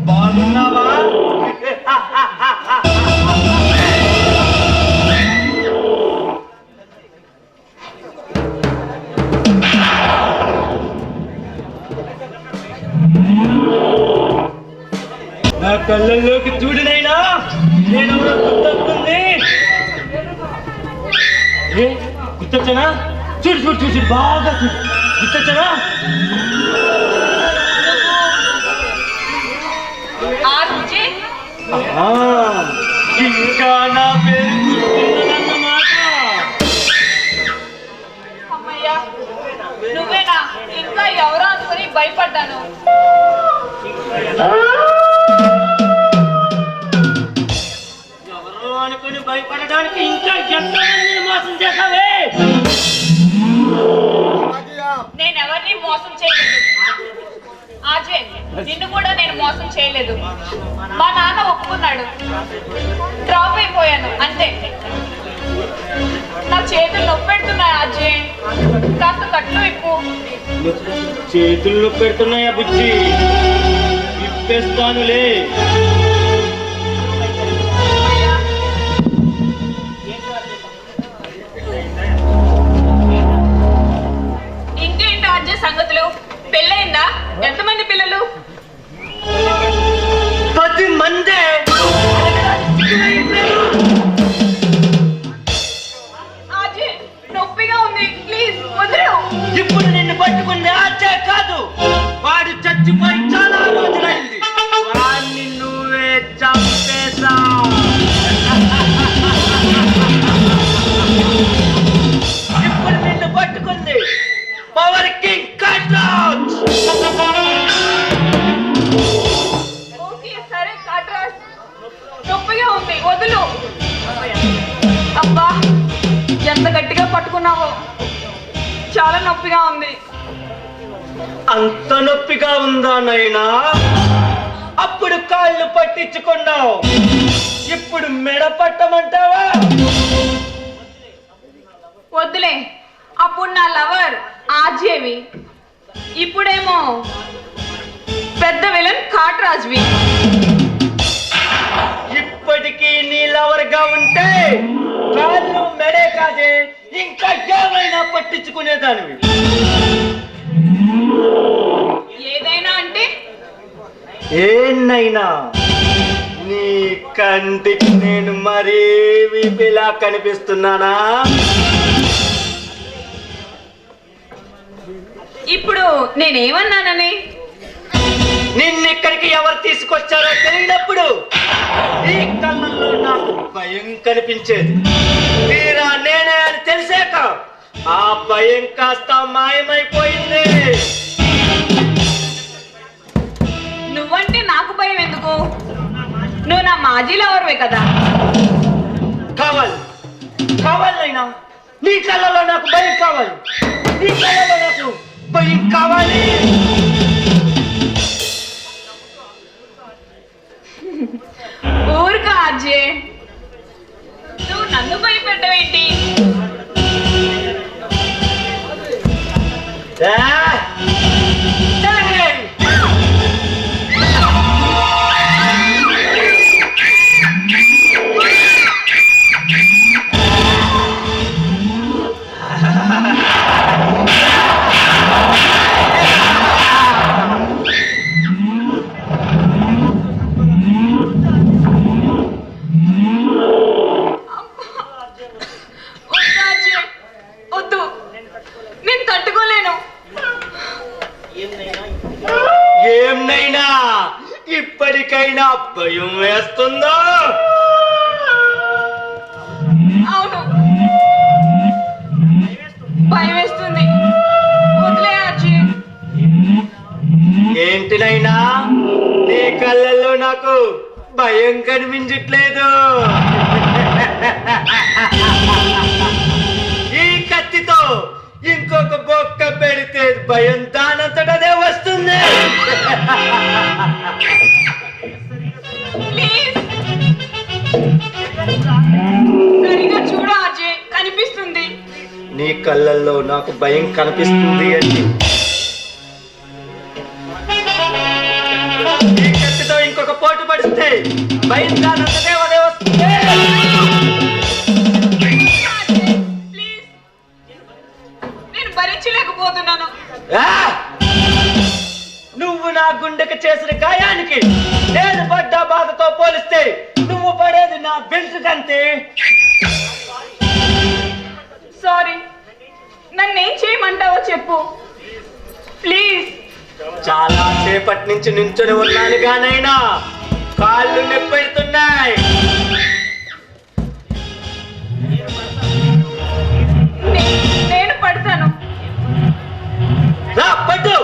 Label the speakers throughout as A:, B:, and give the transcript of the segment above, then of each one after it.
A: బాగున్నావా? నా కళ్ళల్లోకి చూడనైనా నేనెవరో గుర్తొస్తుంది. గుర్తొచ్చానా? చూడు చూడు చూడు బాగా చూడు. గుర్తొచ్చానా? ఇంకా నా పేరు గుర్తున్నదన్నమాట.
B: అమ్మయ్యా, నువ్వేనా? ఇంకా ఎవరో అనుకుని భయపడ్డాను.
A: ఎవరో అనుకుని భయపడడానికి ఇంకా ఎంతమందిని మోసం చేసావే?
B: నేనెవరిని మోసం చేయలేదు ఆజే, నిన్ను కూడా నేను మోసం చేయలేదు. మా నాన్న ఒప్పుకున్నాడు, డ్రాప్ అయిపోయాను అంతే. నా చేతులు నొప్పి పెడుతున్నాయి ఆజే, కాస్త కట్లు ఇప్పు.
A: చేతులు నొప్పి పెడుతున్నాయా బుజ్జి? ఇప్పేస్తానులే.
B: ఇంకేంటి ఆజే సంగతులు? పెళ్ళయిందా? ఎంతమంది పిల్లలు?
A: 10 మంది.
B: ఆజే, నొప్పిగా ఉంది, ప్లీజ్ వదిలు.
A: ఇప్పుడు నిన్ను పట్టుకుంది ఆచే కాదు, వాడు చచ్చిపోయి చాలా రోజులైంది. వాడిని నువ్వే చంపేశావు. ఇప్పుడు నిన్ను పట్టుకుంది పవర్ కింగ్ కాట్రాజ్.
B: ఓకే సరే కాట్రాజ్, నొప్పిగా ఉంది వదులు. అబ్బా, ఎంత గట్టిగా పట్టుకున్నావో. చాలా నొప్పిగా ఉంది.
A: అంత నొప్పిగా ఉందా నైనా? అప్పుడు కాళ్ళు పట్టించుకున్నావు, ఇప్పుడు మెడ పట్టమంటావా?
B: వద్దులే, అప్పుడు నా లవర్ ఆజేవి, ఇప్పుడేమో పెద్ద విలన్ కాట్రాజ్వి.
A: ఇప్పటికీ నీ లవర్ గా ఉంటే కాళ్ళు మెడే కాదే ఇంకా ఏమైనా పట్టించుకునేదానివి.
B: ఏదైనా అంటే
A: ఏనైనా నీ కంటికి నేను మరీ వీపిలా కనిపిస్తున్నానా?
B: ఇప్పుడు నేనేమన్నానని?
A: నిన్నెక్కడికి ఎవరు తీసుకొచ్చారో తెలియనప్పుడు ఈ కళ్ళల్లో నాకు భయం కనిపించేది. తీరా నేనే అని తెలిసాక ఆ భయం కాస్త మాయమైపోయింది.
B: నువ్వంటే నాకు భయం ఎందుకు? నువ్వు నా మాజీ లవర్వే కదా.
A: కావాలి కావాలైనా నీ కళ్ళలో నాకు భయం కావాలి, నీ కళ్ళలో నాకు భయం కావాలి.
B: ఊరుకా అజయ్, నువ్వు నన్ను భయపెట్టవేంటి? వద్దు, నేను తట్టుకోలేను.
A: ఏమైనా ఇప్పటికైనా భయం వేస్తుందా?
B: అవును, భయం వేస్తుంది. వదిలే అజయ్.
A: ఏంటినైనా నీ కళ్ళల్లో నాకు భయం కనిపించట్లేదు. ఈ కత్తితో ఇంకొక బొక్క పెడితే భయం దానంతటదే వస్తుంది.
B: ప్లీజ్ సరిగా చూడు అజయ్, కనిపిస్తుంది.
A: నీ కళ్ళల్లో నాకు భయం కనిపిస్తుంది అంటే ఈ కత్తితో ఇంకొక పోటు పడిస్తే భయంగా నందదేవదే వస్తుంది.
B: ప్లీజ్, నేను భరించలేకపోతున్నాను.
A: ఆ! నువ్వు నా గుండెకి చేసిన గాయానికి నేను పడ్డ బాధతో పోలిస్తే నువ్వు పడేది నా బెల్టుకంతే.
B: సారీ, నన్నేం చేయమంటావో చెప్పు ప్లీజ్.
A: చాలా సేపటి నుంచి నించుని ఉన్నాను గానైనా కాళ్ళు నొప్పెడుతున్నాయి.
B: నేను పడతాను.
A: రా పట్టు.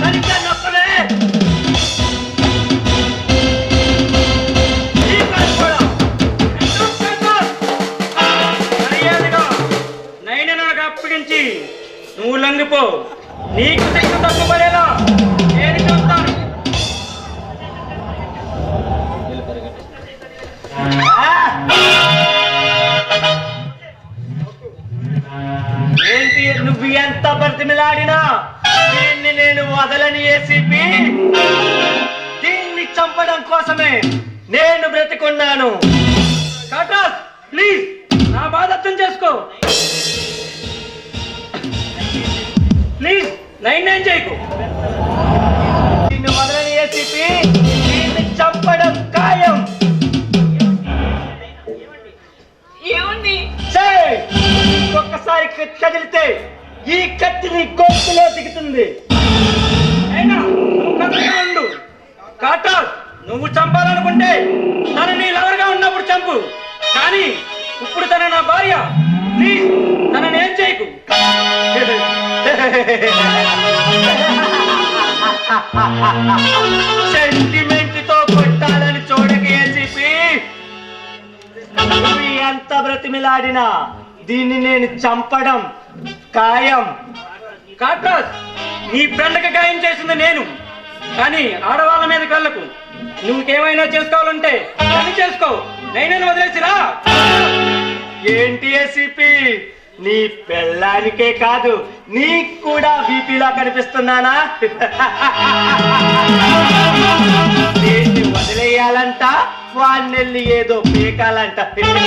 A: సరిగ్గా నొక్కలే. ఈ కాలు కూడా.
C: మర్యాదగా నైనా నాకు అప్పగించి నువ్వు లొంగిపో. నీకు శిక్ష తప్పుపడేలా నేను చూస్తాను.
A: ఏంటి నువ్వు ఎంత బ్రతిమిలాడినా దీన్ని నేను వదలని ఏసీపీ. దీన్ని చంపడం కోసమే నేను బ్రతికున్నాను.
C: కాట్రాజ్, ప్లీజ్ నా బాధ అర్థం చేసుకో. ప్లీజ్ నైన్ చేయకు.
A: దీన్ని వదలని ఏసీపీ. దీన్ని చంపడం ఖాయం.
B: ఏముంది?
A: ఒక్కసారి కదిలితే ఈ కత్తిని గొంతులో దిగుతుంది.
C: అయినా నువ్వు కదలగా ఉండు. కాట్రాజ్, నువ్వు చంపాలనుకుంటే తను నీ లవర్గా ఉన్నప్పుడు చంపు. కానీ ఇప్పుడు తన నా భార్య. ప్లీజ్ తనని ఏం చేయకు.
A: సెంటిమెంట్ తో కొట్టాలని చూడక ఏసీపీ. నువ్వు ఎంత బ్రతిమిలాడినా దీన్ని నేను చంపడం ఖాయం.
C: కాట్రాజ్, నీ ఫ్రెండ్కి గాయం చేసింది నేను. కానీ ఆడవాళ్ళ మీద కళ్ళకు. నువ్వుకేమైనా చేసుకోవాలంటే పని చేసుకో. నైనాను వదిలేసిరా.
A: ఏంటి ఏసీపీ, నీ పెళ్ళానికే కాదు నీకు కూడా బీపీలా కనిపిస్తున్నానా? దీన్ని వదిలేయాలంట, వాణ్ణెళ్ళి ఏదో పీకాలంట.
C: ప్లీజ్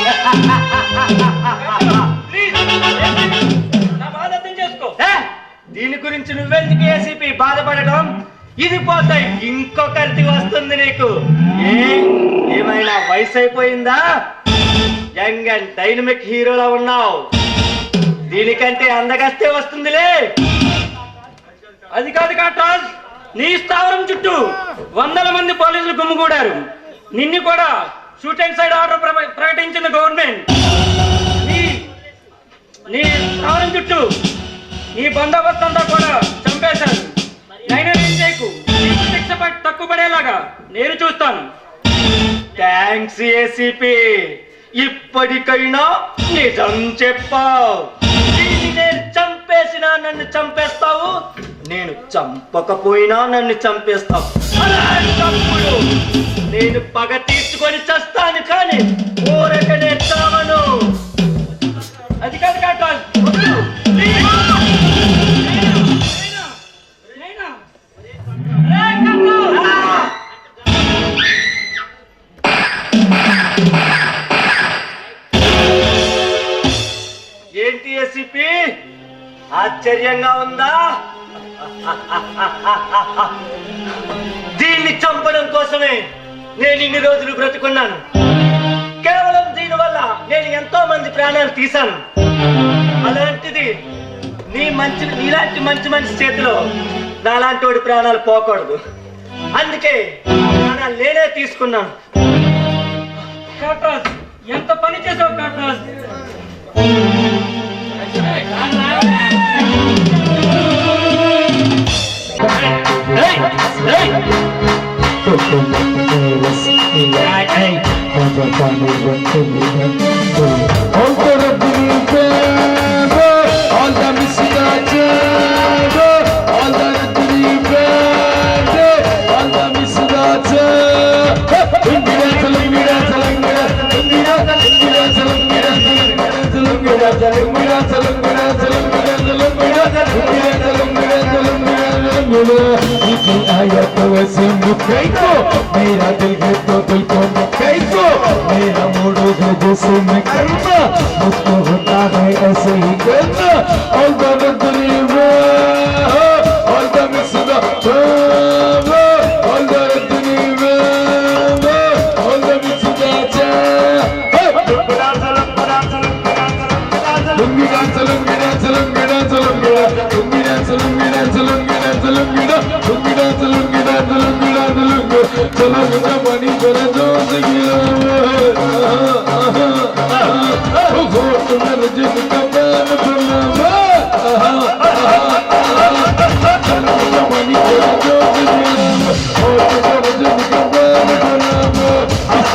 C: నా బాధ అర్థం చేసుకో.
A: దీని గురించి నువ్వెందుకు ఏసీపీ బాధపడడం? ఇది పోతాయి, ఇంకొకరికి వస్తుంది నీకు. ఏమైనా వయసు అయిపోయిందా? యంగ్ అండ్ డైనమిక్ హీరోలా ఉన్నావు. దీనికంటే అందగస్తే వస్తుందిలే.
C: అది కాదు కాట్రాజ్, నీ స్థావరం చుట్టూ వందల మంది పోలీసులు గుమ్మిగూడారు. నిన్ను కూడా షూట్ అండ్ సైడ్ ఆర్డర్ ప్రకటించిన గవర్నమెంట్. నీ స్థావరం చుట్టూ నీ బందోబస్తు అంతా కూడా చంపేశారు. నైనా ఏం చేయకు. నీకు శిక్ష తక్కువ పడేలాగా నేను చూస్తాను.
A: Thanks ACP. ఇప్పటికైనా నిజం చెప్పావు. దీన్ని నేను చంపేసినా నన్ను చంపేస్తావు, నేను చంపకపోయినా నన్ను చంపేస్తావు. అలాంటప్పుడు నేను పగ తీర్చుకొని చస్తాను, కానీ ఊరకనే చావను.
C: అది కాదు కాట్రాజ్.
A: ఏంటి ఏసీపీ, ఆశ్చర్యంగా ఉందా? దీన్ని చంపడం కోసమే నేను ఇన్ని రోజులు బ్రతుకున్నాను. కేవలం దీనివల్ల నేను ఎంతో మంది ప్రాణాలు తీశాను. అలాంటిది నీలాంటి మంచి మనిషి చేతిలో నాలాంటి వాడి ప్రాణాలు పోకూడదు. అందుకే ప్రాణాలు నేనే తీసుకున్నాను.
C: కాట్రాజ్, ఎంత పని చేసావు కాట్రాజ్.
D: Salam, कई को मेरा दिल है तो दिल को मैं कई को मेरा मूड है जैसे मैं करना मुझको होता है ऐसे ही करना all the dream all the missing all the dream all the missing lungi dance lungi dance lungi dance lungi dance lungi dance lungi dance lungi dance lungi dance lungi dance lungi dance lungi चलो मुझे पानी पर जोश गिरा हो तुम्हारे जिद का पैर बना चलो मुझे पानी पर जोश गिरा हो तुम्हारे जिद का पैर बना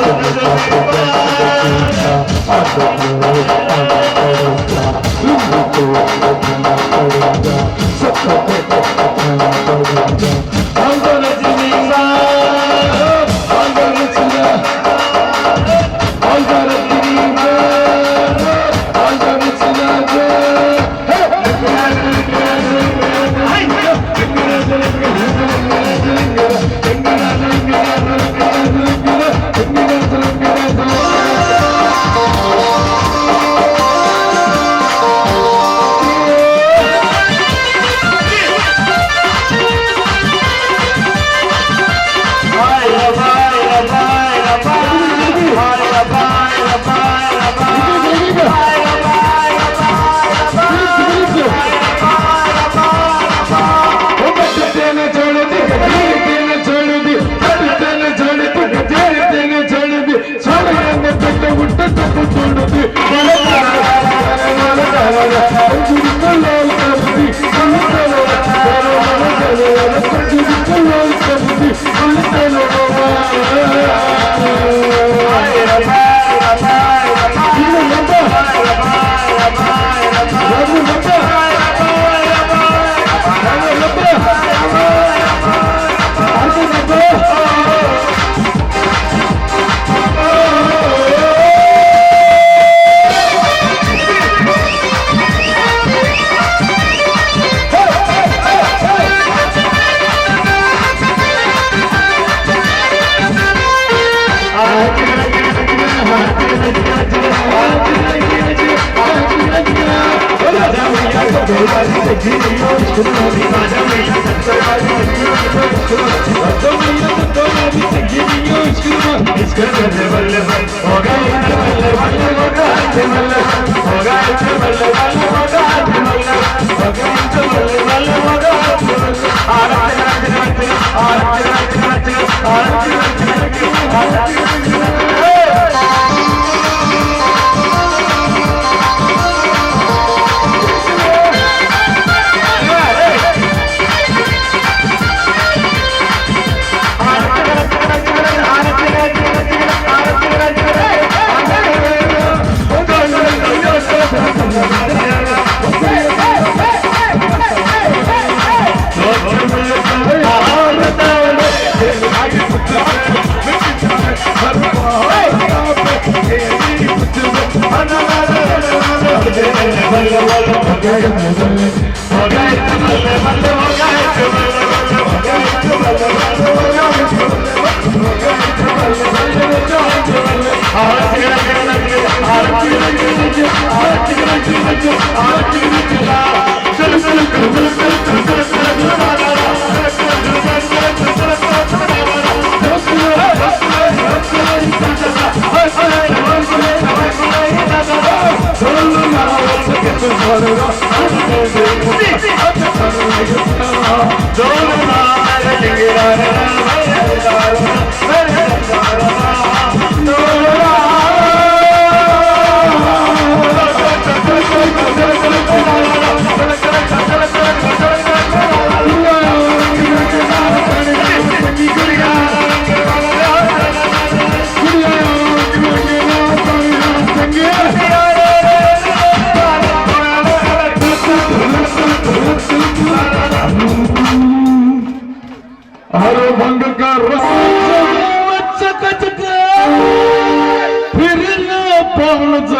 D: फिर न पहुंच